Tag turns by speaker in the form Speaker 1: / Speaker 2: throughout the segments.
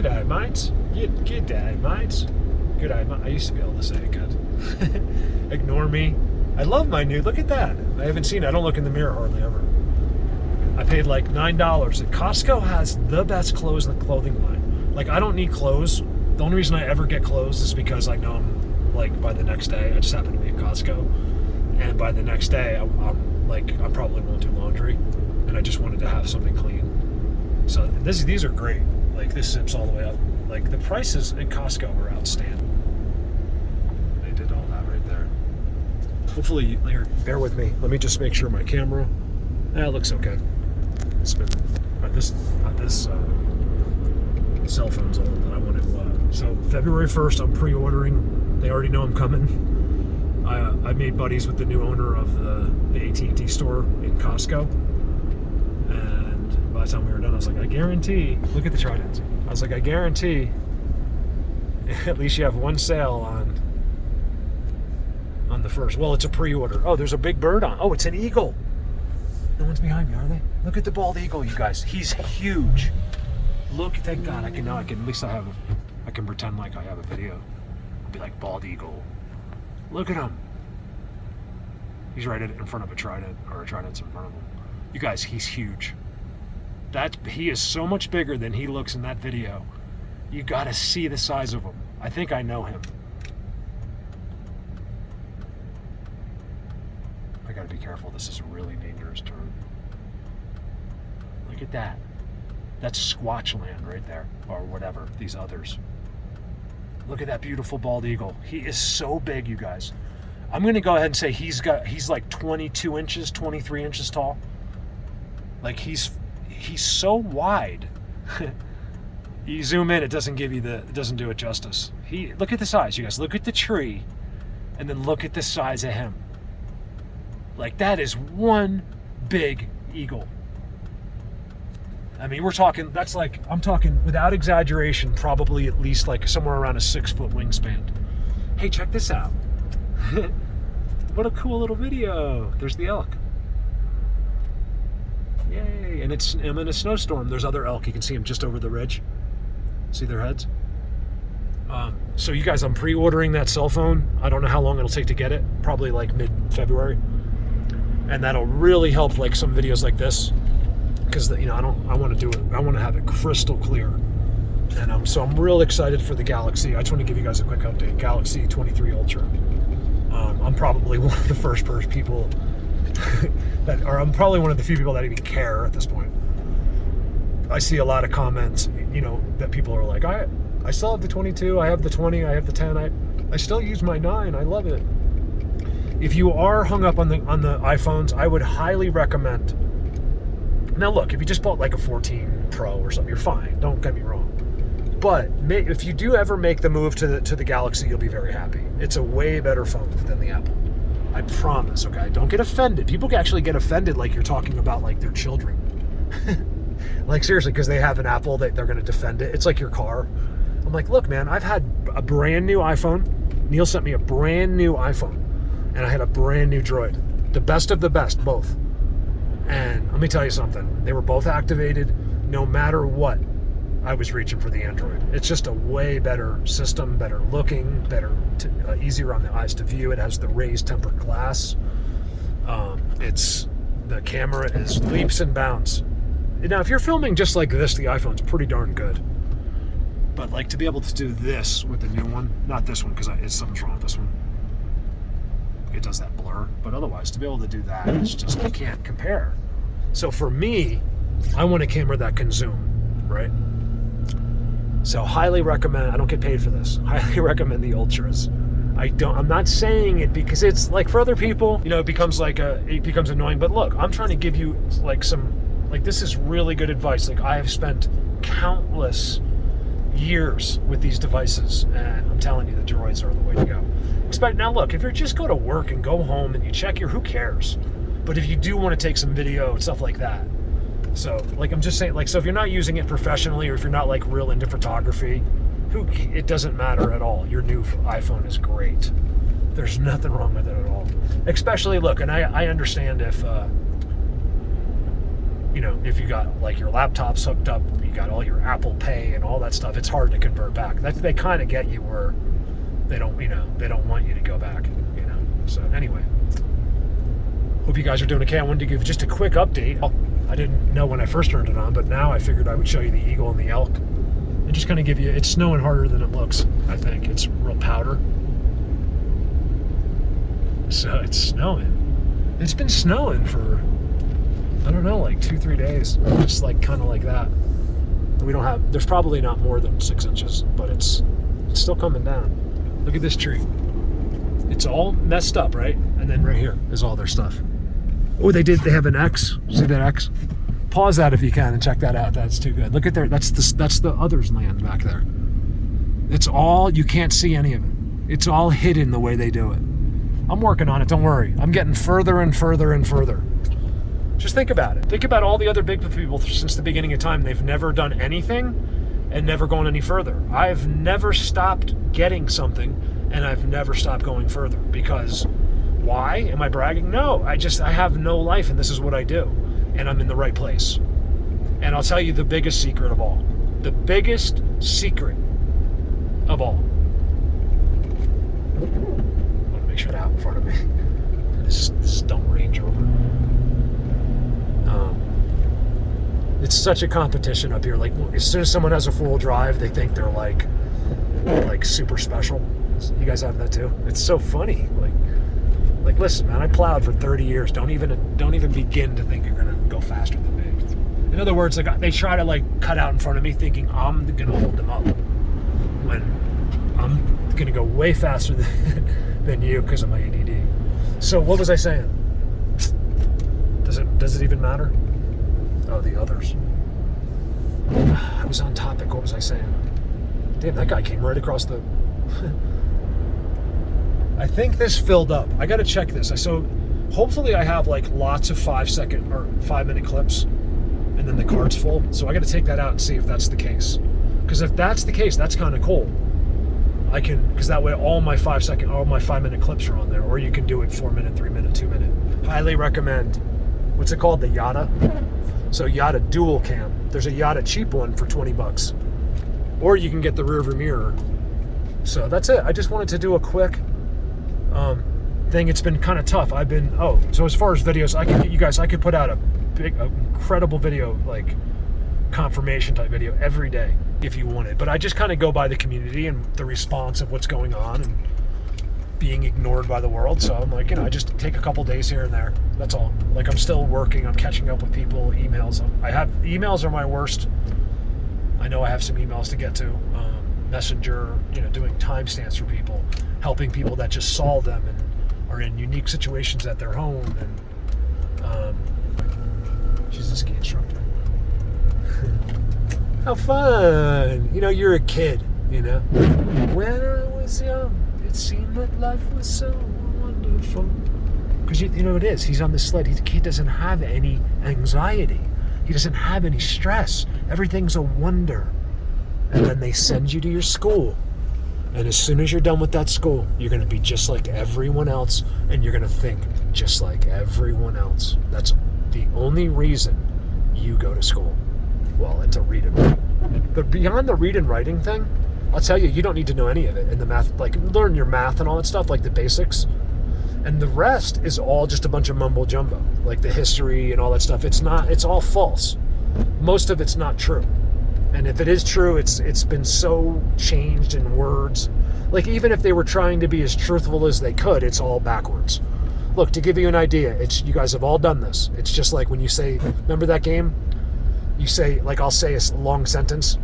Speaker 1: G'day, mates. G'day, mates. G'day, mate. I used to be able to say it good. Ignore me. I love my new. Look at that. I haven't seen it. I don't look in the mirror hardly ever. I paid like $9. And Costco has the best clothing line. Like, I don't need clothes. The only reason I ever get clothes is because I know I'm, like, by the next day, I just happen to be at Costco. And by the next day, I probably won't do laundry. And I just wanted to have something clean. So these are great. Like, this zips all the way up. Like, the prices at Costco are outstanding. They did all that right there. Hopefully, here, bear with me. Let me just make sure my camera, it looks okay. This cell phone's old, and I want to, so February 1st, I'm pre-ordering. They already know I'm coming. I made buddies with the new owner of the AT&T store in Costco. And by the time we were done, I was like, I guarantee, look at the Tridents. I was like, I guarantee at least you have one sale on the first. Well, it's a pre-order. Oh, there's a big bird on. Oh, it's an eagle. No one's behind me, are they? Look at the bald eagle, you guys. He's huge. Look, thank God. I can at least I can pretend like I have a video. I'll be like, bald eagle. Look at him. He's right in front of a trident, or a trident's in front of him. You guys, he's huge. He is so much bigger than he looks in that video. You gotta see the size of him. I think I know him. I gotta be careful. This is a really dangerous turn. Look at that. That's Squatch land right there, or whatever, these others. Look at that beautiful bald eagle. He is so big, you guys. I'm gonna go ahead and say he's like 22 inches, 23 inches tall. Like, he's so wide. You zoom in, it doesn't do it justice. Look at the size, you guys. Look at the tree, and then look at the size of him. Like, that is one big eagle. I mean, I'm talking without exaggeration, probably at least like somewhere around a 6-foot wingspan. Hey, check this out. What a cool little video. There's the elk. Yay. And I'm in a snowstorm. There's other elk. You can see them just over the ridge. See their heads? So you guys, I'm pre-ordering that cell phone. I don't know how long it'll take to get it. Probably like mid-February. And that'll really help like some videos like this. Because, I want to do it. I want to have it crystal clear. And so I'm real excited for the Galaxy. I just want to give you guys a quick update. Galaxy 23 Ultra. I'm probably one of the first people I'm probably one of the few people that even care at this point. I see a lot of comments, that people are like, I still have the 22, I have the 20, I have the 10, I still use my 9, I love it. If you are hung up on the iPhones, I would highly recommend. Now look, if you just bought like a 14 Pro or something, you're fine, don't get me wrong. But if you do ever make the move to the Galaxy, you'll be very happy. It's a way better phone than the Apple. I promise, okay? Don't get offended. People actually get offended like you're talking about like their children. Like, seriously, because they have an Apple, they're going to defend it. It's like your car. I'm like, look, man, I've had a brand new iPhone. Neil sent me a brand new iPhone. And I had a brand new Droid. The best of the best, both. And let me tell you something. They were both activated. No matter what, I was reaching for the Android. It's just a way better system, better looking, easier on the eyes to view. It has the raised tempered glass. The camera is leaps and bounds. Now, if you're filming just like this, the iPhone's pretty darn good. But like, to be able to do this with the new one, not this one, because something's wrong with this one. It does that blur. But otherwise, to be able to do that, it's just, you can't compare. So for me, I want a camera that can zoom, right? So highly recommend, I don't get paid for this, highly recommend the Ultras. I'm not saying it because it's like, for other people, it becomes annoying, but look, I'm trying to give you this is really good advice. Like, I have spent countless years with these devices, and I'm telling you, the Droids are the way to go. Now look, if you just go to work and go home and you check who cares? But if you do want to take some video and stuff like that, so, like, I'm just saying, like, so if you're not using it professionally, or if you're not, like, real into photography, it doesn't matter at all. Your new iPhone is great. There's nothing wrong with it at all. Especially, look, and I understand if, if you got like your laptops hooked up, you got all your Apple Pay and all that stuff, it's hard to convert back. They kind of get you where they don't want you to go back, So anyway, hope you guys are doing okay. I wanted to give just a quick update. I didn't know when I first turned it on, but now I figured I would show you the eagle and the elk and just kind of give you, it's snowing harder than it looks, I think. It's real powder. So it's snowing. It's been snowing for, I don't know, like 2-3 days, just like kind of like that. We don't have, there's probably not more than 6 inches, but it's still coming down. Look at this tree. It's all messed up, right? And then right here is all their stuff. Oh, they have an X. See that X? Pause that if you can and check that out. That's too good. Look at there. That's the others' land back there. It's all, you can't see any of it. It's all hidden the way they do it. I'm working on it, don't worry. I'm getting further and further and further. Just think about it. Think about all the other big people since the beginning of time. They've never done anything and never gone any further. I've never stopped getting something and I've never stopped going further. Because why? Am I bragging? No, I have no life and this is what I do. And I'm in the right place. And I'll tell you the biggest secret of all. The biggest secret of all. I want to make sure they're out in front of me. This dumb Range Rover. It's such a competition up here. Like, as soon as someone has a full drive, they think they're like super special. You guys have that too? It's so funny. Like, listen, man, I plowed for 30 years. Don't even begin to think you're gonna go faster than me. In other words, like, they try to like cut out in front of me, thinking I'm gonna hold them up, when I'm gonna go way faster than you because of my ADD. So what was I saying? Does it even matter? Oh, the others. I was on topic. What was I saying? Damn, that guy came right across the... I think this filled up. I got to check this. So hopefully I have like lots of 5-second or 5-minute clips and then the card's full. So I got to take that out and see if that's the case. Because if that's the case, that's kind of cool. Because that way all my 5-minute clips are on there. Or you can do it 4-minute, 3-minute, 2-minute. Highly recommend. What's it called? The Yada. So Yada dual cam. There's a Yada cheap one for $20. Or you can get the rear view mirror. So that's it. I just wanted to do a quick thing. It's been kind of tough. So as far as videos, I could put out a big, incredible video, like confirmation type video every day if you wanted. But I just kind of go by the community and the response of what's going on and being ignored by the world. So I'm like, I just take a couple days here and there. That's all. Like, I'm still working. I'm catching up with people, emails. Emails are my worst. I know I have some emails to get to. Messenger, doing timestamps for people, helping people that just saw them and are in unique situations at their home. And she's a ski instructor. How fun! You're a kid. When I was young, it seemed that life was so wonderful. Because it is. He's on the sled. He doesn't have any anxiety. He doesn't have any stress. Everything's a wonder. And then they send you to your school. And as soon as you're done with that school, you're going to be just like everyone else. And you're going to think just like everyone else. That's the only reason you go to school. Well, and to read and write. But beyond the read and writing thing, I'll tell you, you don't need to know any of it in the math. Like, learn your math and all that stuff, like the basics. And the rest is all just a bunch of mumbo jumbo. Like the history and all that stuff. It's all false. Most of it's not true. And if it is true, it's been so changed in words. Like, even if they were trying to be as truthful as they could, it's all backwards. Look, to give you an idea, you guys have all done this. It's just like when you say, remember that game? You say, like, I'll say a long sentence,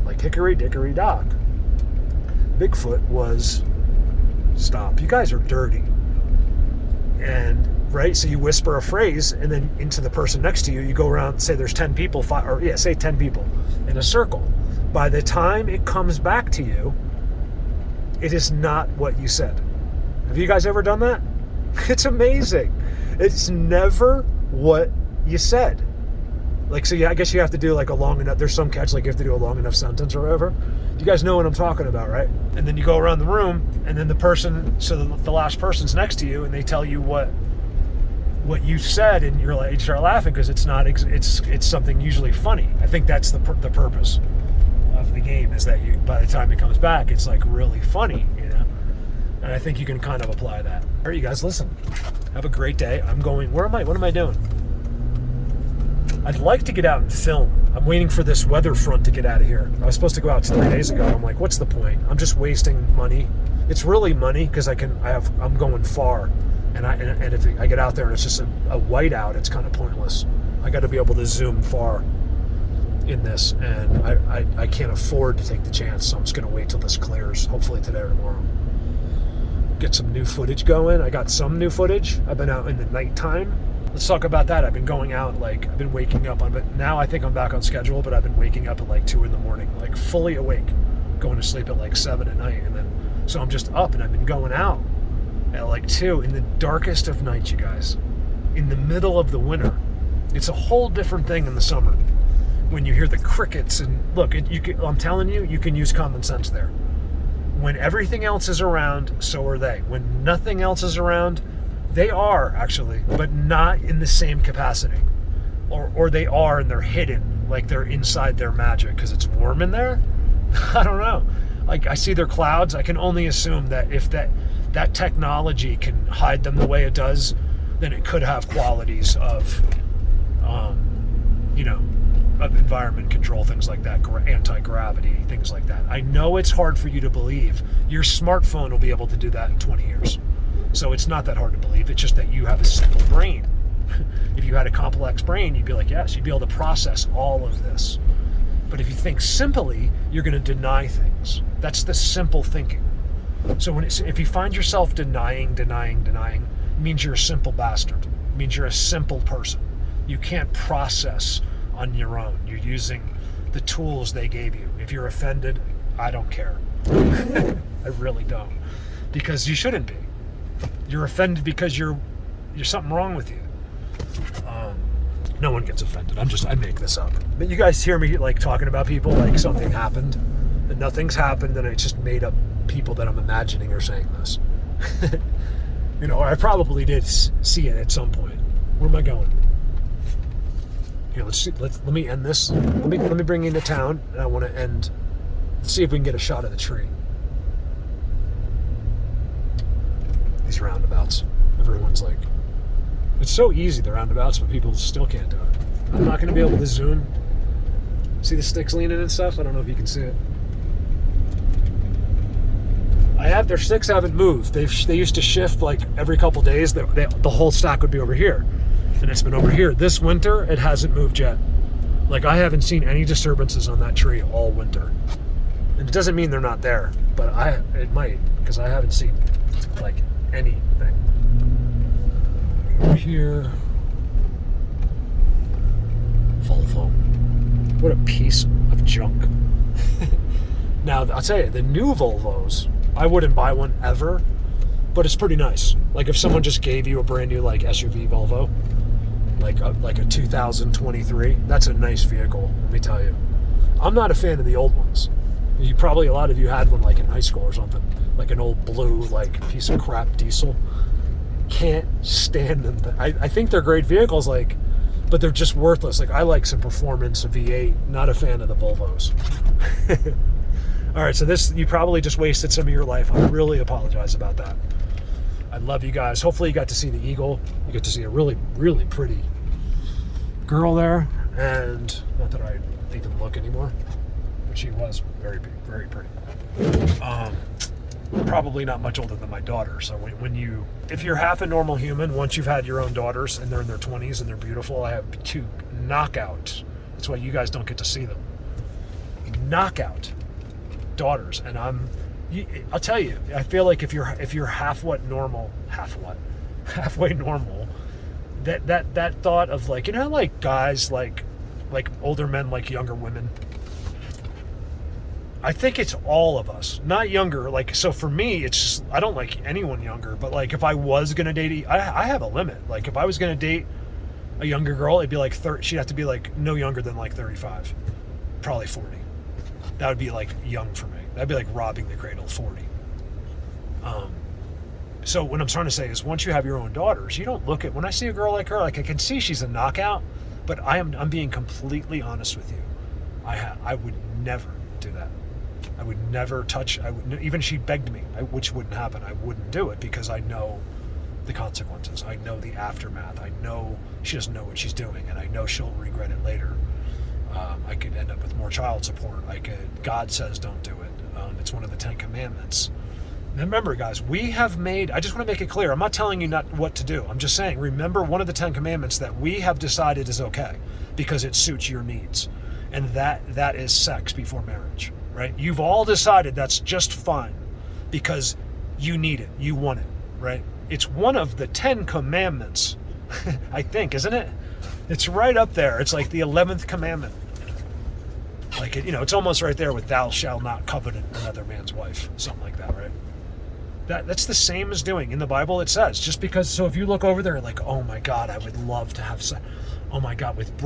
Speaker 1: like hickory dickory dock. Bigfoot was stop. You guys are dirty. And right, so you whisper a phrase, and then into the person next to you, you go around, say there's 10 people, say 10 people in a circle. By the time it comes back to you, it is not what you said. Have you guys ever done that? It's amazing. It's never what you said. Like, so yeah, I guess you have to do like a long enough, there's some catch, like you have to do a long enough sentence or whatever. You guys know what I'm talking about, right? And then you go around the room, and then the last person's next to you, and they tell you what what you said, and you start laughing because it's not. It's something usually funny. I think that's the purpose of the game, is that by the time it comes back, it's like really funny, And I think you can kind of apply that. All right, you guys, listen. Have a great day. I'm going. Where am I? What am I doing? I'd like to get out and film. I'm waiting for this weather front to get out of here. I was supposed to go out 3 days ago. I'm like, what's the point? I'm just wasting money. It's really money because I'm going far, and if I get out there and it's just a whiteout, it's kind of pointless. I got to be able to zoom far in this, and I can't afford to take the chance. So I'm just going to wait till this clears. Hopefully today or tomorrow. Get some new footage going. I got some new footage. I've been out in the nighttime. Let's talk about that. I've been going out, I've been waking up on, but now I think I'm back on schedule, but I've been waking up at 2 in the morning, fully awake, going to sleep at 7 at night. And then, so I'm just up, and I've been going out at 2 in the darkest of nights, you guys, in the middle of the winter. It's a whole different thing in the summer when you hear the crickets and look, I'm telling you, you can use common sense there. When everything else is around, so are they. When nothing else is around, they are actually, but not in the same capacity. Or they are, and they're hidden, they're inside their magic because it's warm in there. I don't know. I see their clouds. I can only assume that if that technology can hide them the way it does, then it could have qualities of, of environment control, things like that, anti-gravity, things like that. I know it's hard for you to believe. Your smartphone will be able to do that in 20 years. So it's not that hard to believe. It's just that you have a simple brain. If you had a complex brain, you'd be like, yes, you'd be able to process all of this. But if you think simply, you're going to deny things. That's the simple thinking. So if you find yourself denying, it means you're a simple bastard. It means you're a simple person. You can't process on your own. You're using the tools they gave you. If you're offended, I don't care. I really don't. Because you shouldn't be. You're offended because you're something wrong with you. No one gets offended. I make this up. But you guys hear me talking about people something happened, and nothing's happened, and it's just made up people that I'm imagining are saying this. Or I probably did see it at some point. Where am I going? Here, let's see. Let me end this. Let me bring you into town, and I want to end. Let's see if we can get a shot of the tree. These roundabouts. Everyone's it's so easy, the roundabouts, but people still can't do it. I'm not going to be able to zoom. See the sticks leaning and stuff? I don't know if you can see it. Their sticks haven't moved. They used to shift every couple days. The whole stack would be over here, and it's been over here. This winter, it hasn't moved yet. I haven't seen any disturbances on that tree all winter. And it doesn't mean they're not there, but it might, because I haven't seen anything. Over here, Volvo. What a piece of junk. Now, I'll tell you, the new Volvos, I wouldn't buy one ever, but it's pretty nice. If someone just gave you a brand new SUV Volvo, like a 2023, that's a nice vehicle, let me tell you. I'm not a fan of the old ones. A lot of you had one in high school or something, an old blue piece of crap diesel. Can't stand them. I think they're great vehicles, but they're just worthless. I like some performance, a V8. Not a fan of the Volvos. All right, so you probably just wasted some of your life. I really apologize about that. I love you guys. Hopefully you got to see the eagle. You get to see a really, really pretty girl there. And not that I even look anymore, but she was very, very pretty. Probably not much older than my daughter. So if you're half a normal human, once you've had your own daughters and they're in their 20s and they're beautiful, I have 2 knockout. That's why you guys don't get to see them. Knockout daughters, and I'll tell you, I feel like if you're halfway normal, that thought of guys like older men like younger women. I think it's all of us, not younger. So for me, it's just, I don't like anyone younger, but if I was going to date, I have a limit. If I was going to date a younger girl, it'd be 30, she'd have to be no younger than 35, probably 40. That would be young for me. That'd be robbing the cradle, 40. So what I'm trying to say is, once you have your own daughters, you don't look at, when I see a girl like her, like I can see she's a knockout, but I'm being completely honest with you. I would never do that. I would never touch. Even if she begged me, which wouldn't happen. I wouldn't do it because I know the consequences. I know the aftermath. I know she doesn't know what she's doing, and I know she'll regret it later. I could end up with more child support. God says don't do it. It's one of the 10 Commandments. And remember, guys, we have made, I just want to make it clear, I'm not telling you not what to do. I'm just saying, remember one of the 10 Commandments that we have decided is okay because it suits your needs. And that is sex before marriage, right? You've all decided that's just fine because you need it. You want it, right? It's one of the 10 Commandments, I think, isn't it? It's right up there. It's like the 11th commandment. Like, it's almost right there with thou shalt not covet another man's wife. Something like that, right? That's the same as doing. In the Bible, it says, just because, so if you look over there like, oh my God, I would love to have sex. Oh my God, with